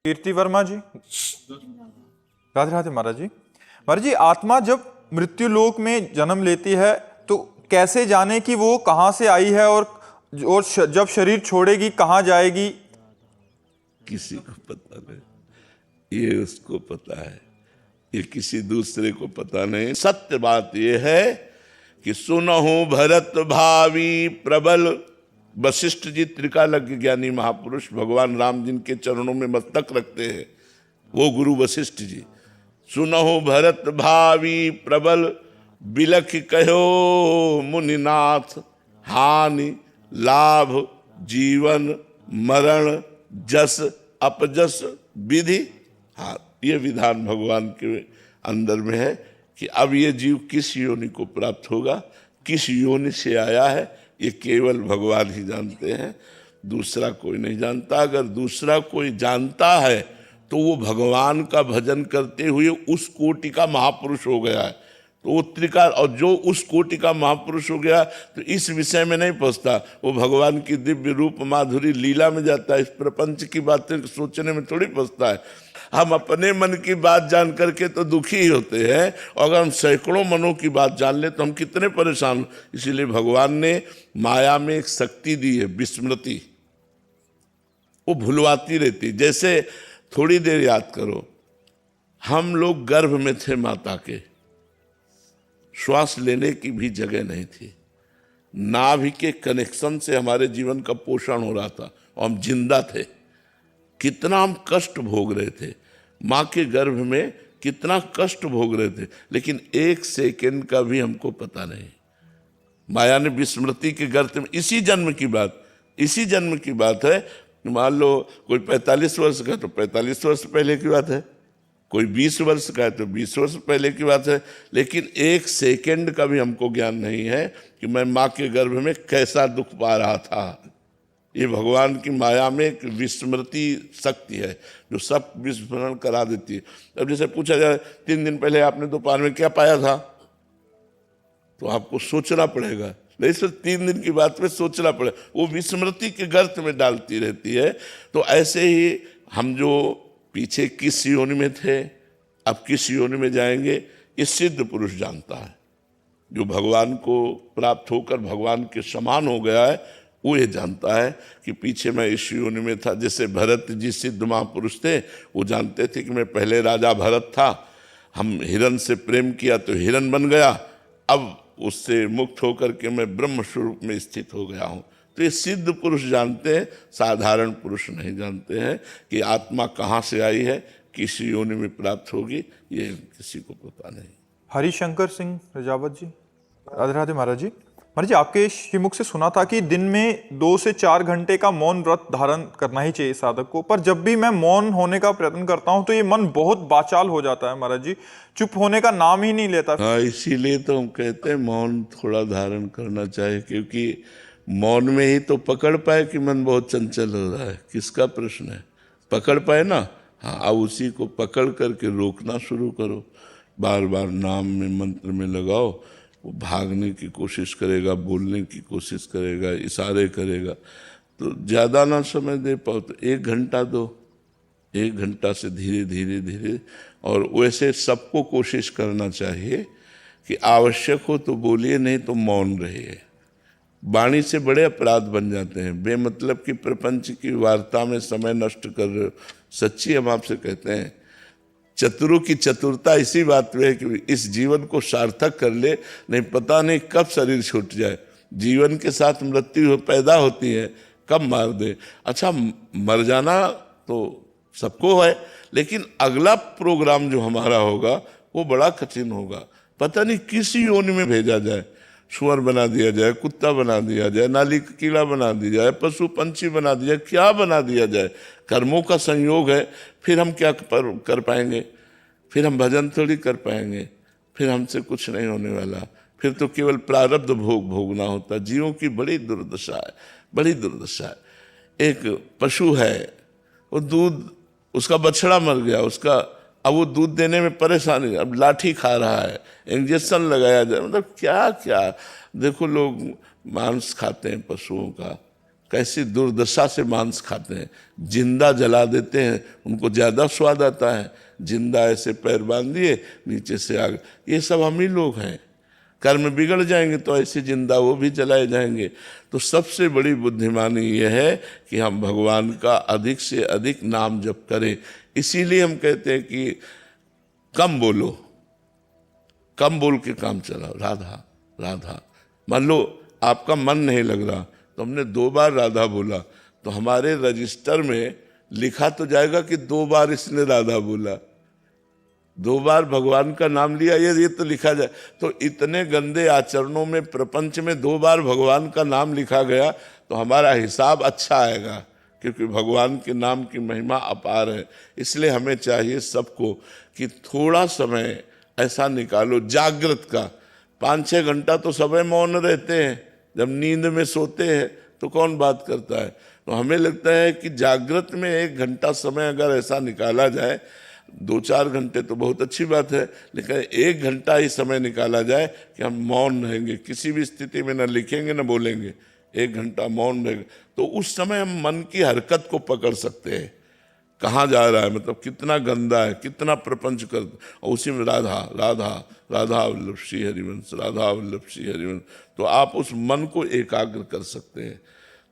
कीर्ति वर्मा जी, राधे राधे महाराज जी। महाराज जी, आत्मा जब मृत्यु लोक में जन्म लेती है तो कैसे जाने कि वो कहाँ से आई है और जब शरीर छोड़ेगी कहाँ जाएगी? किसी को पता नहीं, ये उसको पता है, ये किसी दूसरे को पता नहीं। सत्य बात ये है कि सुनहु भरत भावी प्रबल। वशिष्ठ जी त्रिकालज्ञ ज्ञानी महापुरुष, भगवान राम जिनके चरणों में मस्तक रखते हैं, वो गुरु वशिष्ठ जी। सुनहु भरत भावी प्रबल, बिलख कहो मुनिनाथ। हानि लाभ जीवन मरण जस अपजस विधि। हाँ, ये विधान भगवान के अंदर में है कि अब ये जीव किस योनि को प्राप्त होगा, किस योनि से आया है, ये केवल भगवान ही जानते हैं, दूसरा कोई नहीं जानता। अगर दूसरा कोई जानता है तो वो भगवान का भजन करते हुए उस कोटि का महापुरुष हो गया है। तो वो त्रिकाल, और जो उस कोटि का महापुरुष हो गया तो इस विषय में नहीं पहुंचता, वो भगवान की दिव्य रूप माधुरी लीला में जाता है। इस प्रपंच की बातें सोचने में थोड़ी पहुंचता है। हम अपने मन की बात जान करके तो दुखी ही होते हैं, और अगर हम सैकड़ों मनों की बात जान ले तो हम कितने परेशान। इसीलिए भगवान ने माया में एक शक्ति दी है, विस्मृति। वो भुलवाती रहती। जैसे थोड़ी देर याद करो, हम लोग गर्भ में थे माता के, श्वास लेने की भी जगह नहीं थी, नाभि के कनेक्शन से हमारे जीवन का पोषण हो रहा था और हम जिंदा थे। कितना हम कष्ट भोग रहे थे, माँ के गर्भ में कितना कष्ट भोग रहे थे, लेकिन एक सेकंड का भी हमको पता नहीं। माया ने विस्मृति के गर्त में, इसी जन्म की बात है। मान लो कोई 45 वर्ष का तो 45 वर्ष पहले की बात है, कोई 20 वर्ष का है तो 20 वर्ष पहले की बात है, लेकिन एक सेकंड का भी हमको ज्ञान नहीं है कि मैं माँ के गर्भ में कैसा दुख पा रहा था। ये भगवान की माया में एक विस्मृति शक्ति है जो सब विस्मरण करा देती है। अब जैसे पूछा जाए 3 दिन पहले आपने दोपहर में क्या पाया था, तो आपको सोचना पड़ेगा। नहीं सर, 3 दिन की बात में सोचना पड़ेगा, वो विस्मृति के गर्त में डालती रहती है। तो ऐसे ही हम जो पीछे किस योनि में थे, अब किस योनि में जाएंगे, ये सिद्ध पुरुष जानता है। जो भगवान को प्राप्त होकर भगवान के समान हो गया है, वो ये जानता है कि पीछे मैं इस योनि में था। जैसे भरत जी सिद्ध महापुरुष थे, वो जानते थे कि मैं पहले राजा भरत था, हम हिरण से प्रेम किया तो हिरण बन गया, अब उससे मुक्त होकर के मैं ब्रह्म स्वरूप में स्थित हो गया हूँ। तो ये सिद्ध पुरुष जानते हैं, साधारण पुरुष नहीं जानते हैं कि आत्मा कहाँ से आई है, किस योनि में प्राप्त होगी, ये किसी को पता नहीं। हरिशंकर सिंह रजावत जी, राधे राधे महाराज जी। महाराज जी, आपके श्रीमुख से सुना था कि दिन में 2 से 4 घंटे का मौन व्रत धारण करना ही चाहिए साधक को, पर जब भी मैं मौन होने का प्रयत्न करता हूं तो ये मन बहुत बाचाल हो जाता है महाराज जी, चुप होने का नाम ही नहीं लेता। हाँ, इसीलिए तो हम कहते हैं मौन थोड़ा धारण करना चाहिए, क्योंकि मौन में ही तो पकड़ पाए कि मन बहुत चंचल हो रहा है। किसका प्रश्न है, पकड़ पाए ना। हाँ, अब उसी को पकड़ करके रोकना शुरू करो, बार बार नाम में मंत्र में लगाओ। वो भागने की कोशिश करेगा, बोलने की कोशिश करेगा, इशारे करेगा, तो ज़्यादा ना समय दे पाओ तो 1 घंटा दो, 1 घंटा से धीरे धीरे धीरे। और वैसे सबको कोशिश करना चाहिए कि आवश्यक हो तो बोलिए, नहीं तो मौन रहिए। वाणी से बड़े अपराध बन जाते हैं, बेमतलब की प्रपंच की वार्ता में समय नष्ट कर रहे हो। सच्ची हम आपसे कहते हैं, चतुरों की चतुरता इसी बात में है कि इस जीवन को सार्थक कर ले, नहीं पता नहीं कब शरीर छूट जाए। जीवन के साथ मृत्यु पैदा होती है, कब मार दे। अच्छा, मर जाना तो सबको है, लेकिन अगला प्रोग्राम जो हमारा होगा वो बड़ा कठिन होगा। पता नहीं किस योनि में भेजा जाए, सुअर बना दिया जाए, कुत्ता बना दिया जाए, नाली का कीड़ा बना दिया जाए, पशु पंछी बना दिया, क्या बना दिया जाए। कर्मों का संयोग है, फिर हम क्या कर पाएंगे, फिर हम भजन थोड़ी कर पाएंगे, फिर हमसे कुछ नहीं होने वाला, फिर तो केवल प्रारब्ध भोग भोगना होता। जीवों की बड़ी दुर्दशा है, बड़ी दुर्दशा है। एक पशु है, वो दूध, उसका बछड़ा मर गया, उसका अब वो दूध देने में परेशानी, अब लाठी खा रहा है, इंजेक्शन लगाया जाए, मतलब क्या क्या। देखो लोग मांस खाते हैं पशुओं का, कैसी दुर्दशा से मांस खाते हैं, जिंदा जला देते हैं, उनको ज्यादा स्वाद आता है। जिंदा ऐसे पैर बांध दिए, नीचे से आग, ये सब हम ही लोग हैं। कर्म बिगड़ जाएंगे तो ऐसे जिंदा वो भी जलाए जाएंगे। तो सबसे बड़ी बुद्धिमानी यह है कि हम भगवान का अधिक से अधिक नाम जप करें। इसीलिए हम कहते हैं कि कम बोलो, कम बोल के काम चलाओ। राधा राधा, मान लो आपका मन नहीं लग रहा तो हमने 2 बार राधा बोला, तो हमारे रजिस्टर में लिखा तो जाएगा कि 2 बार इसने राधा बोला, 2 बार भगवान का नाम लिया, ये तो लिखा जाए। तो इतने गंदे आचरणों में प्रपंच में 2 बार भगवान का नाम लिखा गया तो हमारा हिसाब अच्छा आएगा, क्योंकि भगवान के नाम की महिमा अपार है। इसलिए हमें चाहिए सबको कि थोड़ा समय ऐसा निकालो जागृत का। 5-6 घंटा तो सब मौन रहते हैं, जब नींद में सोते हैं तो कौन बात करता है। तो हमें लगता है कि जागृत में 1 घंटा समय अगर ऐसा निकाला जाए, 2-4 घंटे तो बहुत अच्छी बात है, लेकिन 1 घंटा ही समय निकाला जाए कि हम मौन रहेंगे, किसी भी स्थिति में न लिखेंगे न बोलेंगे, 1 घंटा मौन रहेंगे, तो उस समय हम मन की हरकत को पकड़ सकते हैं, कहाँ जा रहा है, मतलब कितना गंदा है, कितना प्रपंच कर, और उसी में राधा राधा राधा वल्लभ श्री हरिवंश, राधा वल्लभ श्री हरिवंश। तो आप उस मन को एकाग्र कर सकते हैं।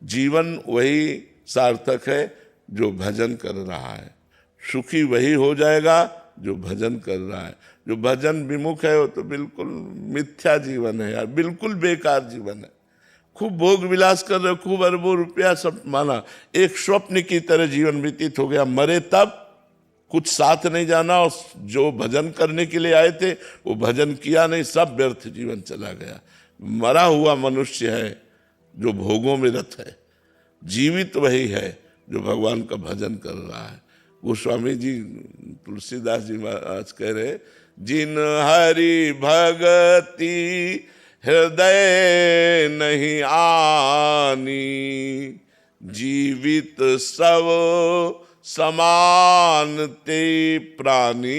जीवन वही सार्थक है जो भजन कर रहा है, सुखी वही हो जाएगा जो भजन कर रहा है। जो भजन विमुख है वो तो बिल्कुल मिथ्या जीवन है यार, बिल्कुल बेकार जीवन है। खूब भोग विलास कर रहे, खूब अरबों रुपया सब माना, एक स्वप्न की तरह जीवन व्यतीत हो गया। मरे तब कुछ साथ नहीं जाना, और जो भजन करने के लिए आए थे वो भजन किया नहीं, सब व्यर्थ जीवन चला गया। मरा हुआ मनुष्य है जो भोगों में रत है, जीवित वही है जो भगवान का भजन कर रहा है। गोस्वामी जी, तुलसीदास जी महाराज कह रहे, जिन हरि भगति हृदय नहीं आनी, जीवित सब समान ते प्राणी।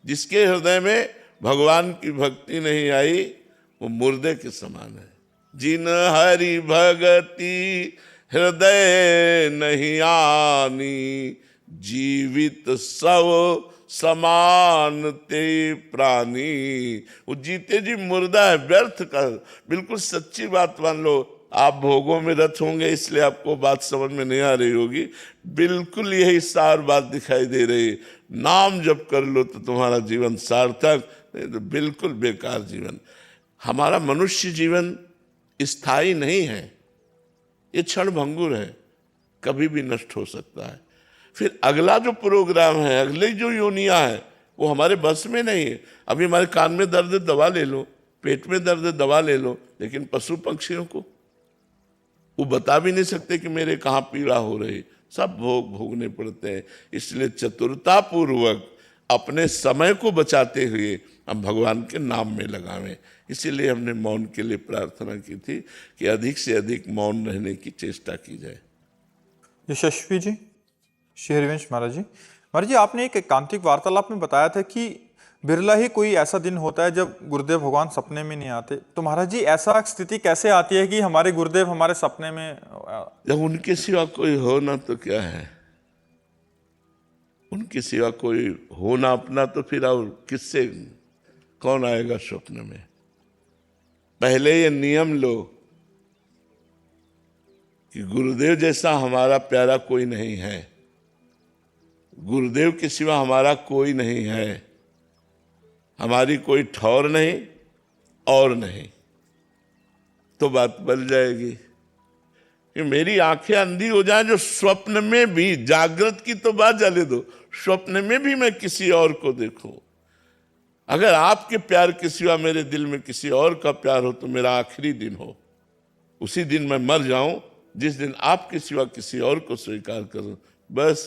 जिसके हृदय में भगवान की भक्ति नहीं आई वो मुर्दे के समान है। जिन हरि भगति हृदय नहीं आनी, जीवित सब समान ते प्राणी। वो जीते जी मुर्दा है, व्यर्थ का, बिल्कुल सच्ची बात मान लो। आप भोगों में रत होंगे इसलिए आपको बात समझ में नहीं आ रही होगी, बिल्कुल यही सार बात दिखाई दे रही है। नाम जप कर लो तो तुम्हारा जीवन सार्थक, नहीं तो बिल्कुल बेकार जीवन। हमारा मनुष्य जीवन स्थायी नहीं है, ये क्षण भंगुर है, कभी भी नष्ट हो सकता है। फिर अगला जो प्रोग्राम है, अगले जो योनिया है, वो हमारे बस में नहीं है। अभी हमारे कान में दर्द है दवा ले लो, पेट में दर्द है दवा ले लो, लेकिन पशु पक्षियों को वो बता भी नहीं सकते कि मेरे कहाँ पीड़ा हो रही, सब भोगने पड़ते हैं। इसलिए चतुरता पूर्वक अपने समय को बचाते हुए हम भगवान के नाम में लगावें। इसीलिए हमने मौन के लिए प्रार्थना की थी कि अधिक से अधिक मौन रहने की चेष्टा की जाए। यशस्वी जी, श्री हरिवंश महाराज जी, आपने एक एकांतिक वार्तालाप में बताया था कि बिरला ही कोई ऐसा दिन होता है जब गुरुदेव भगवान सपने में नहीं आते। तो महाराज जी, ऐसा स्थिति कैसे आती है कि हमारे गुरुदेव हमारे सपने में? जब उनके सिवा कोई हो ना तो क्या है, उनके सिवा कोई हो ना अपना, तो फिर और किससे कौन आएगा स्वप्न में। पहले ये नियम लो कि गुरुदेव जैसा हमारा प्यारा कोई नहीं है, गुरुदेव के सिवा हमारा कोई नहीं है, हमारी कोई ठौर नहीं और नहीं, तो बात बन जाएगी। कि मेरी आंखें अंधी हो जाएं जो स्वप्न में भी, जागृत की तो बात जाने दो, स्वप्न में भी मैं किसी और को देखूं। अगर आपके प्यार के सिवा मेरे दिल में किसी और का प्यार हो तो मेरा आखिरी दिन हो, उसी दिन मैं मर जाऊं जिस दिन आपके सिवा किसी और को स्वीकार करूं। बस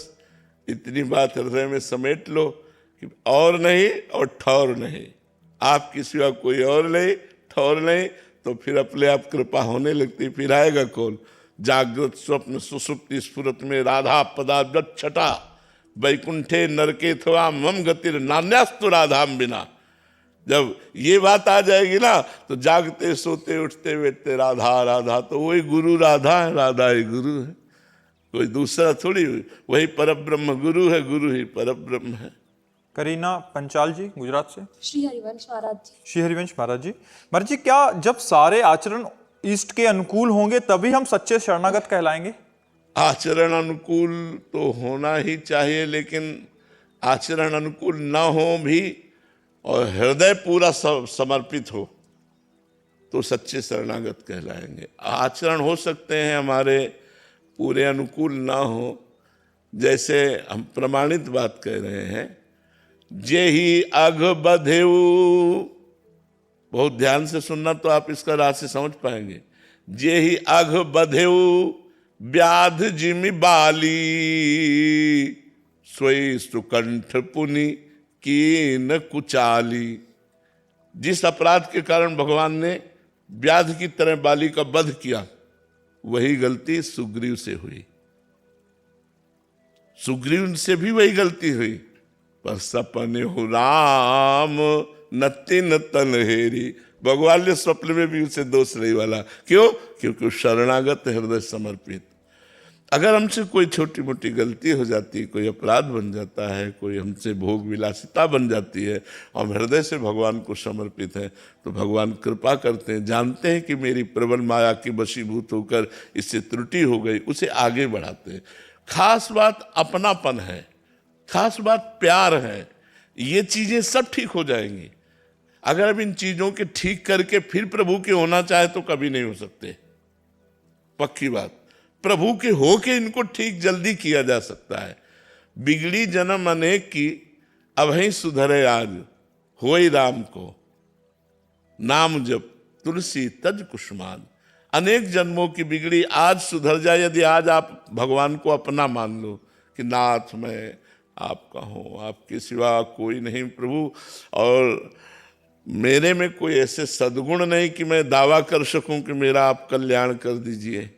इतनी बात हृदय में समेट लो कि और नहीं और ठौर नहीं, आपके सिवा कोई और नहीं, ठौर नहीं, तो फिर अपने आप कृपा होने लगती। फिर आएगा कौन? जागृत स्वप्न सुसुप्ति स्फुरत में राधा पदाब्ज छटा, वैकुंठे नरके थवा मम गतिर नान्यास्तु राधाम बिना। जब ये बात आ जाएगी ना तो जागते सोते उठते बैठते राधा राधा, तो वही गुरु राधा है, राधा ही गुरु है, कोई दूसरा थोड़ी। वही परब्रह्म गुरु है, गुरु ही परब्रह्म है। करीना पंचाल जी गुजरात से। श्री हरिवंश महाराज जी। श्री हरिवंश महाराज जी, महाराज जी क्या जब सारे आचरण इष्ट के अनुकूल होंगे तभी हम सच्चे शरणागत कहलाएंगे? आचरण अनुकूल तो होना ही चाहिए, लेकिन आचरण अनुकूल न हो भी और हृदय पूरा समर्पित हो तो सच्चे शरणागत कहलाएंगे। आचरण हो सकते हैं हमारे पूरे अनुकूल ना हो, जैसे हम प्रमाणित बात कह रहे हैं, जे ही अघ बधेऊ, बहुत ध्यान से सुनना तो आप इसका रहस्य समझ पाएंगे। जे ही अघ बधेऊ व्याध जिमि बाली, सोई सुकंठ पुनि कीन कुचाली। जिस अपराध के कारण भगवान ने व्याध की तरह बाली का वध किया, वही गलती सुग्रीव से हुई। सुग्रीव से भी वही गलती हुई, पर सपने हो राम नतिन तन हेरी। भगवान ने स्वप्न में भी उसे दोष नहीं वाला। क्यों? क्योंकि शरणागत हृदय समर्पित। अगर हमसे कोई छोटी मोटी गलती हो जाती है, कोई अपराध बन जाता है, कोई हमसे भोग विलासिता बन जाती है, और हृदय से भगवान को समर्पित है, तो भगवान कृपा करते हैं, जानते हैं कि मेरी प्रबल माया की वशीभूत होकर इससे त्रुटि हो गई, उसे आगे बढ़ाते हैं। खास बात अपनापन है, खास बात प्यार है। ये चीजें सब ठीक हो जाएंगी। अगर अब इन चीजों के ठीक करके फिर प्रभु के होना चाहे तो कभी नहीं हो सकते, पक्की बात। प्रभु के हो के इनको ठीक जल्दी किया जा सकता है। बिगड़ी जन्म अनेक की, अब ही सुधरे आज, होई राम को नाम जप तुलसी तज कुसुमान। अनेक जन्मों की बिगड़ी आज सुधर जाए यदि आज आप भगवान को अपना मान लो कि नाथ मैं आपका हूँ, आपके सिवा कोई नहीं प्रभु, और मेरे में कोई ऐसे सद्गुण नहीं कि मैं दावा कर सकूं कि मेरा आप कल्याण कर दीजिए,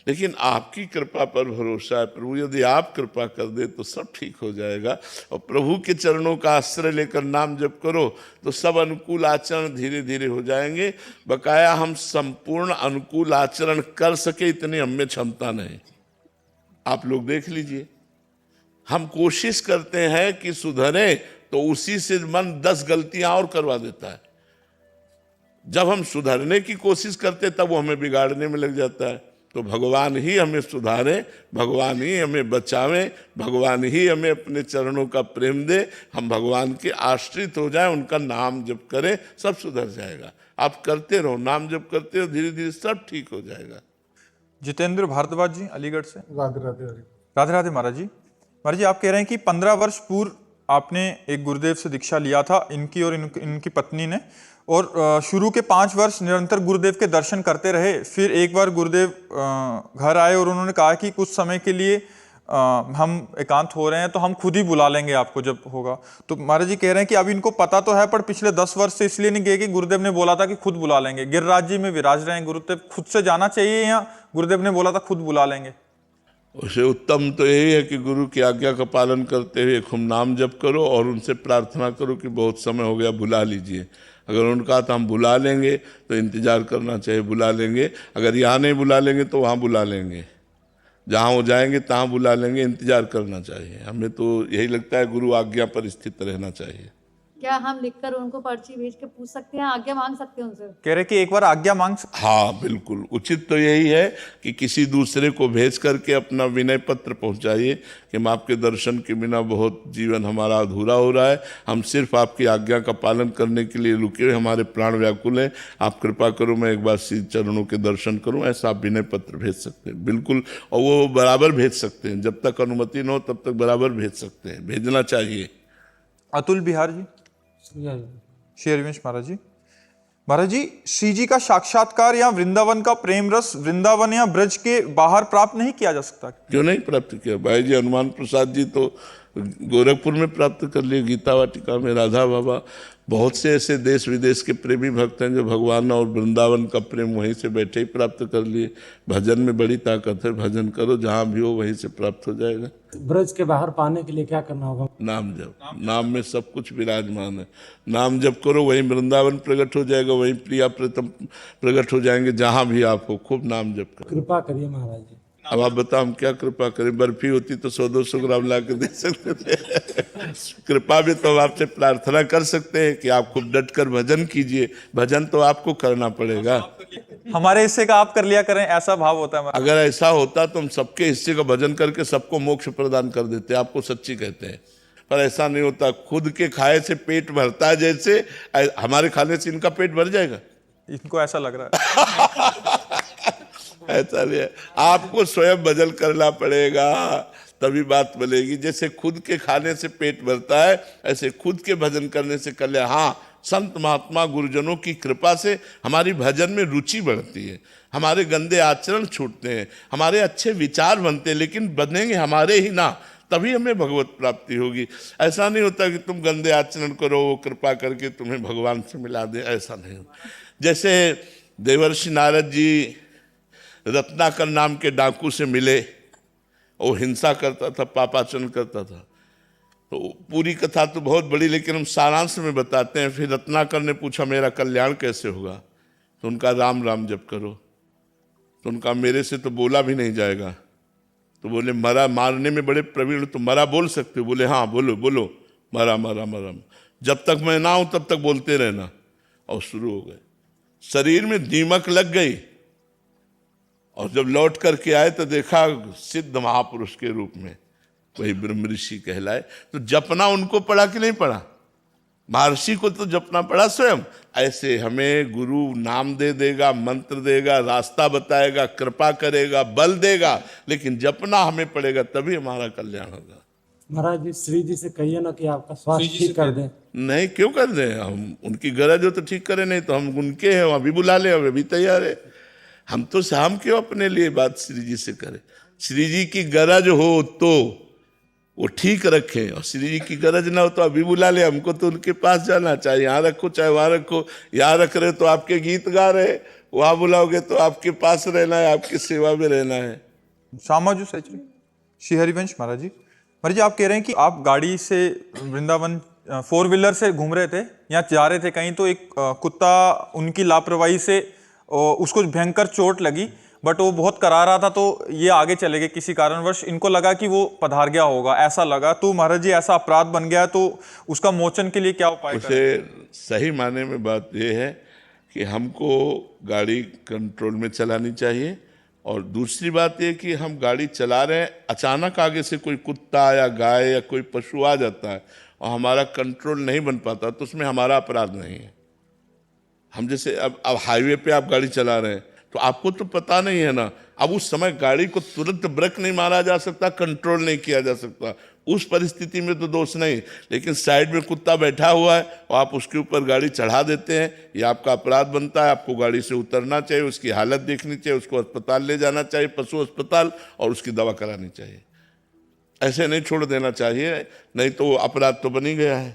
लेकिन आपकी कृपा पर भरोसा है प्रभु। यदि आप कृपा कर दे तो सब ठीक हो जाएगा। और प्रभु के चरणों का आश्रय लेकर नाम जप करो तो सब अनुकूल आचरण धीरे धीरे हो जाएंगे। बकाया हम संपूर्ण अनुकूल आचरण कर सके इतनी हम में क्षमता नहीं। आप लोग देख लीजिए, हम कोशिश करते हैं कि सुधरे तो उसी से मन 10 गलतियां और करवा देता है। जब हम सुधरने की कोशिश करते तब वो हमें बिगाड़ने में लग जाता है। तो भगवान ही हमें सुधारे, भगवान ही हमें बचावे, भगवान ही हमें अपने चरणों का प्रेम दे, हम भगवान के आश्रित हो जाएं, उनका नाम जप करें, सब सुधर जाएगा। आप करते रहो, नाम जप करते रहो, धीरे धीरे सब ठीक हो जाएगा। जितेंद्र भारद्वाज जी अलीगढ़ से। राधे राधे हरि। राधे राधे महाराज जी। महाराज जी आप कह रहे हैं कि 15 वर्ष पूर्व आपने एक गुरुदेव से दीक्षा लिया था, इनकी और इनकी पत्नी ने, और शुरू के 5 वर्ष निरंतर गुरुदेव के दर्शन करते रहे। फिर एक बार गुरुदेव घर आए और उन्होंने कहा कि कुछ समय के लिए हम एकांत हो रहे हैं तो हम खुद ही बुला लेंगे आपको जब होगा। तो महाराज जी कह रहे हैं कि अभी इनको पता तो है, पर पिछले 10 वर्ष से इसलिए नहीं गए कि गुरुदेव ने बोला था कि खुद बुला लेंगे। गिरिराज जी में विराज रहे हैं, गुरुदेव खुद से जाना चाहिए या गुरुदेव ने बोला था खुद बुला लेंगे? उसे उत्तम तो यही है कि गुरु की आज्ञा का पालन करते हुए खूब नाम जप करो और उनसे प्रार्थना करो कि बहुत समय हो गया, बुला लीजिए। अगर उनका तो हम बुला लेंगे तो इंतजार करना चाहिए, बुला लेंगे। अगर यहाँ नहीं बुला लेंगे तो वहाँ बुला लेंगे, जहाँ वो जाएंगे तहाँ बुला लेंगे, इंतजार करना चाहिए। हमें तो यही लगता है गुरु आज्ञा पर स्थित रहना चाहिए। क्या हम लिखकर उनको पर्ची भेज के पूछ सकते हैं, आज्ञा मांग सकते हैं उनसे? कह रहे कि एक बार आज्ञा मांग सकते। हाँ बिल्कुल, उचित तो यही है कि किसी दूसरे को भेज करके अपना विनय पत्र पहुंचाइए कि हम आपके दर्शन के बिना बहुत जीवन हमारा अधूरा हो रहा है, हम सिर्फ आपकी आज्ञा का पालन करने के लिए रुके हुए, हमारे प्राण व्याकुल हैं, आप कृपा करो मैं एक बार श्री चरणों के दर्शन करूं। ऐसा आप विनय पत्र भेज सकते हैं बिल्कुल, और वो बराबर भेज सकते हैं, जब तक अनुमति न हो तब तक बराबर भेज सकते हैं, भेजना चाहिए। अतुल बिहार जी। श्री हरिवंश महाराज जी। महाराज जी, श्री जी का साक्षात्कार या वृंदावन का प्रेम रस वृंदावन या ब्रज के बाहर प्राप्त नहीं किया जा सकता? क्यों नहीं प्राप्त किया? भाई जी हनुमान प्रसाद जी तो गोरखपुर में प्राप्त कर लिए, गीता वाटिका में राधा बाबा, बहुत से ऐसे देश विदेश के प्रेमी भक्त हैं जो भगवान और वृंदावन का प्रेम वहीं से बैठे ही प्राप्त कर लिए। भजन में बड़ी ताकत है, भजन करो जहाँ भी हो वहीं से प्राप्त हो जाएगा। ब्रज के बाहर पाने के लिए क्या करना होगा? नाम जप, नाम में सब कुछ विराजमान है। नाम जप करो, वहीं वृंदावन प्रकट हो जाएगा, वहीं प्रिया प्रीतम प्रकट हो जाएंगे। जहाँ भी आप हो खूब नाम जप करो। कृपा करिए महाराज जी। अब आप बताओ हम क्या कृपा करें? बर्फी होती तो 100-200 ग्राम ला के दे सकते थे। कृपा भी तो हम आपसे प्रार्थना कर सकते हैं कि आप खूब डट कर भजन कीजिए। भजन तो आपको करना पड़ेगा। हमारे हिस्से का आप कर लिया करें, ऐसा भाव होता है। अगर ऐसा होता तो हम सबके हिस्से का भजन करके सबको मोक्ष प्रदान कर देते। आपको सच्ची कहते हैं, पर ऐसा नहीं होता। खुद के खाए से पेट भरता है, जैसे हमारे खाने से इनका पेट भर जाएगा, इनको ऐसा लग रहा है। ऐसा नहीं है। आपको स्वयं भजन करना पड़ेगा, तभी बात बनेगी। जैसे खुद के खाने से पेट भरता है, ऐसे खुद के भजन करने से कल्याण। हाँ, संत महात्मा गुरुजनों की कृपा से हमारी भजन में रुचि बढ़ती है, हमारे गंदे आचरण छूटते हैं, हमारे अच्छे विचार बनते हैं, लेकिन बनेंगे हमारे ही ना, तभी हमें भगवत प्राप्ति होगी। ऐसा नहीं होता कि तुम गंदे आचरण करो, वो कृपा करके तुम्हें भगवान से मिला दे, ऐसा नहीं होता। जैसे देवर्षि नारद जी रत्नाकर नाम के डाकू से मिले, वो हिंसा करता था, पापाचरण करता था। तो पूरी कथा तो बहुत बड़ी, लेकिन हम सारांश में बताते हैं। फिर रत्नाकर ने पूछा मेरा कल्याण कैसे होगा? तो उनका राम राम जप करो। तो उनका मेरे से तो बोला भी नहीं जाएगा। तो बोले मरा मारने में बड़े प्रवीण, तो मरा बोल सकते हो? बोले हाँ बोलो बोलो, मरा मरा मरा, जब तक मैं ना हूं तब तक बोलते रहना। और शुरू हो गए। शरीर में दीमक लग गई, और जब लौट करके आए तो देखा सिद्ध महापुरुष के रूप में, वही ब्रह्म ऋषि कहलाए। तो जपना उनको पड़ा कि नहीं पड़ा? महर्षि को तो जपना पड़ा स्वयं। ऐसे हमें गुरु नाम दे देगा, मंत्र देगा, रास्ता बताएगा, कृपा करेगा, बल देगा, लेकिन जपना हमें पड़ेगा, तभी हमारा कल्याण होगा। महाराज जी श्री जी से कहिए ना कि आपका स्वास्थ्य ठीक कर दें। नहीं, क्यों कर दें? हम उनकी गरज हो तो ठीक करें, नहीं तो हम उनके हैं, अभी बुला ले, अभी तैयार है। हम तो शाम क्यों अपने लिए बात श्री जी से करें? श्री जी की गरज हो तो वो ठीक रखें, और श्री जी की गरज ना हो तो अभी बुला ले। हमको तो उनके पास जाना चाहिए। यहाँ रखो चाहे वहाँ रखो, यहाँ रख रहे तो आपके गीत गा रहे, वहाँ बुलाओगे तो आपके पास रहना है, आपकी सेवा में रहना है। श्यामाजू सचरी श्री हरिवंश महाराज जी, आप कह रहे हैं कि आप गाड़ी से वृंदावन 4 व्हीलर से घूम रहे थे या जा रहे थे कहीं, तो एक कुत्ता उनकी लापरवाही से उसको भयंकर चोट लगी, बट वो बहुत करा रहा था, तो ये आगे चले गए किसी कारणवश। इनको लगा कि वो पधार गया होगा, ऐसा लगा। तो महाराज जी ऐसा अपराध बन गया, तो उसका मोचन के लिए क्या उपाय करें? उसे सही माने में बात यह है कि हमको गाड़ी कंट्रोल में चलानी चाहिए। और दूसरी बात यह कि हम गाड़ी चला रहे हैं, अचानक आगे से कोई कुत्ता या गाय या कोई पशु आ जाता है और हमारा कंट्रोल नहीं बन पाता, तो उसमें हमारा अपराध नहीं है। हम जैसे अब हाईवे पे आप गाड़ी चला रहे हैं, तो आपको तो पता नहीं है ना, अब उस समय गाड़ी को तुरंत ब्रेक नहीं मारा जा सकता, कंट्रोल नहीं किया जा सकता। उस परिस्थिति में तो दोष नहीं, लेकिन साइड में कुत्ता बैठा हुआ है और आप उसके ऊपर गाड़ी चढ़ा देते हैं, ये आपका अपराध बनता है। आपको गाड़ी से उतरना चाहिए, उसकी हालत देखनी चाहिए, उसको अस्पताल ले जाना चाहिए, पशु अस्पताल, और उसकी दवा करानी चाहिए। ऐसे नहीं छोड़ देना चाहिए, नहीं तो अपराध तो बन ही गया है।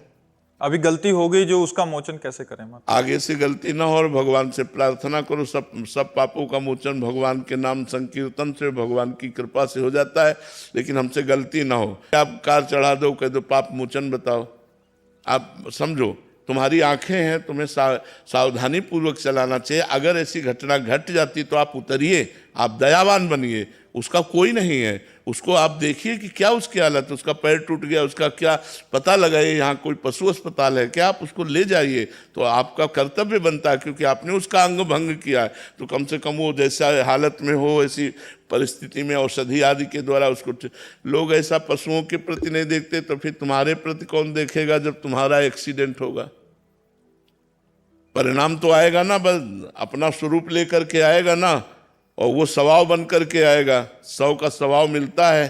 अभी गलती हो गई जो, उसका मोचन कैसे करें? आगे से गलती ना हो, और भगवान से प्रार्थना करो। सब पापों का मोचन भगवान के नाम संकीर्तन से, भगवान की कृपा से हो जाता है, लेकिन हमसे गलती ना हो। आप कार चढ़ा दो, कह दो पाप मोचन बताओ। आप समझो तुम्हारी आंखें हैं, तुम्हें सावधानी पूर्वक चलाना चाहिए। अगर ऐसी घटना घट जाती तो आप उतरिए, आप दयावान बनिए। उसका कोई नहीं है, उसको आप देखिए कि क्या उसकी हालत है, उसका पैर टूट गया, उसका क्या पता लगाइए, यहाँ कोई पशु अस्पताल है क्या, आप उसको ले जाइए। तो आपका कर्तव्य बनता है, क्योंकि आपने उसका अंग भंग किया है। तो कम से कम वो जैसा हालत में हो, ऐसी परिस्थिति में औषधि आदि के द्वारा उसको। लोग ऐसा पशुओं के प्रति नहीं देखते, तो फिर तुम्हारे प्रति कौन देखेगा जब तुम्हारा एक्सीडेंट होगा? परिणाम तो आएगा ना, बस अपना स्वरूप लेकर के आएगा ना, और वो स्वभाव बन करके आएगा। 100 का स्वभाव मिलता है।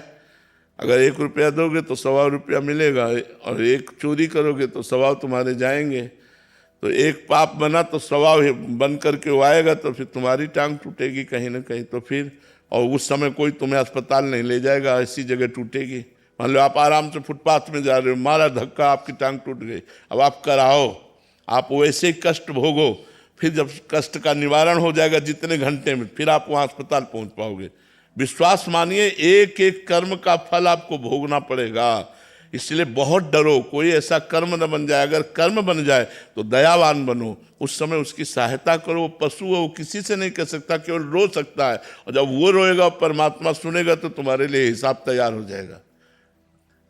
अगर 1 रुपया दोगे तो 100 रुपया मिलेगा, और 1 चोरी करोगे तो स्वभाव तुम्हारे जाएंगे। तो 1 पाप बना तो स्वभाव बन करके वो आएगा, तो फिर तुम्हारी टांग टूटेगी कहीं ना कहीं। तो फिर, और उस समय कोई तुम्हें अस्पताल नहीं ले जाएगा, ऐसी जगह टूटेगी। मान लो आप आराम से फुटपाथ में जा रहे हो, मारा धक्का, आपकी टांग टूट गई। अब आप कराओ, आप वैसे ही कष्ट भोगो, फिर जब कष्ट का निवारण हो जाएगा जितने घंटे में, फिर आप वहाँ अस्पताल पहुँच पाओगे। विश्वास मानिए, एक एक कर्म का फल आपको भोगना पड़ेगा। इसलिए बहुत डरो, कोई ऐसा कर्म न बन जाए। अगर कर्म बन जाए तो दयावान बनो, उस समय उसकी सहायता करो। पशु है, वो किसी से नहीं कर सकता, केवल रो सकता है, और जब वो रोएगा परमात्मा सुनेगा तो तुम्हारे लिए हिसाब तैयार हो जाएगा।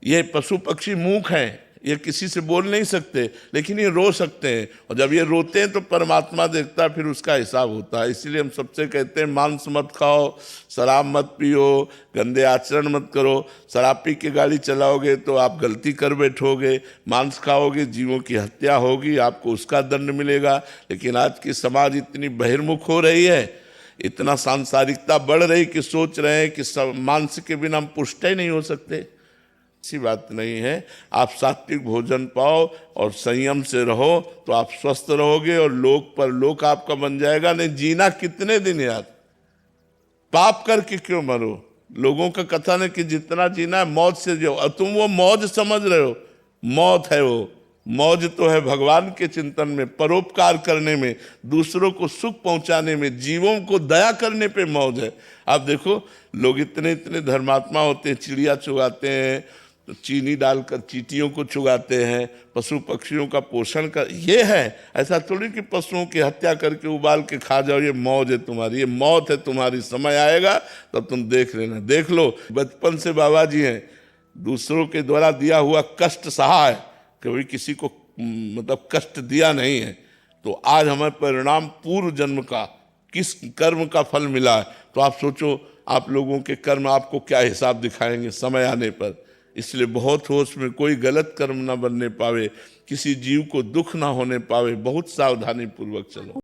ये पशु पक्षी मूक हैं, ये किसी से बोल नहीं सकते, लेकिन ये रो सकते हैं, और जब ये रोते हैं तो परमात्मा देखता है, फिर उसका हिसाब होता है। इसलिए हम सबसे कहते हैं मांस मत खाओ, शराब मत पियो, गंदे आचरण मत करो। शराब पी के गाड़ी चलाओगे तो आप गलती कर बैठोगे, मांस खाओगे जीवों की हत्या होगी, आपको उसका दंड मिलेगा। लेकिन आज की समाज इतनी बहिर्मुख हो रही है, इतना सांसारिकता बढ़ रही कि सोच रहे हैं कि मांस के बिना हम पुष्ट ही नहीं हो सकते। ऐसी बात नहीं है। आप सात्विक भोजन पाओ और संयम से रहो तो आप स्वस्थ रहोगे, और लोक पर लोक आपका बन जाएगा। नहीं जीना कितने दिन यार, पाप करके क्यों मरो। लोगों का कथन है कि जितना जीना है मौज से जियो, और तुम वो मौज समझ रहे हो, मौत है वो। मौज तो है भगवान के चिंतन में, परोपकार करने में, दूसरों को सुख पहुंचाने में, जीवों को दया करने पे मौज है। आप देखो लोग इतने इतने धर्मात्मा होते हैं, चिड़िया चुगाते हैं, तो चीनी डालकर चींटियों को चुगाते हैं, पशु पक्षियों का पोषण कर, ये है। ऐसा थोड़ी कि पशुओं की हत्या करके उबाल के खा जाओ, ये मौज है तुम्हारी, ये मौत है तुम्हारी। समय आएगा तब तुम देख लेना। देख लो, बचपन से बाबा जी हैं, दूसरों के द्वारा दिया हुआ कष्ट सहा है, कभी किसी को मतलब कष्ट दिया नहीं है। तो आज हमें परिणाम पूर्व जन्म का, किस कर्म का फल मिला है। तो आप सोचो, आप लोगों के कर्म आपको क्या हिसाब दिखाएंगे समय आने पर। इसलिए बहुत होश में, कोई गलत कर्म ना बनने पावे, किसी जीव को दुख ना होने पावे, बहुत सावधानी पूर्वक चलो।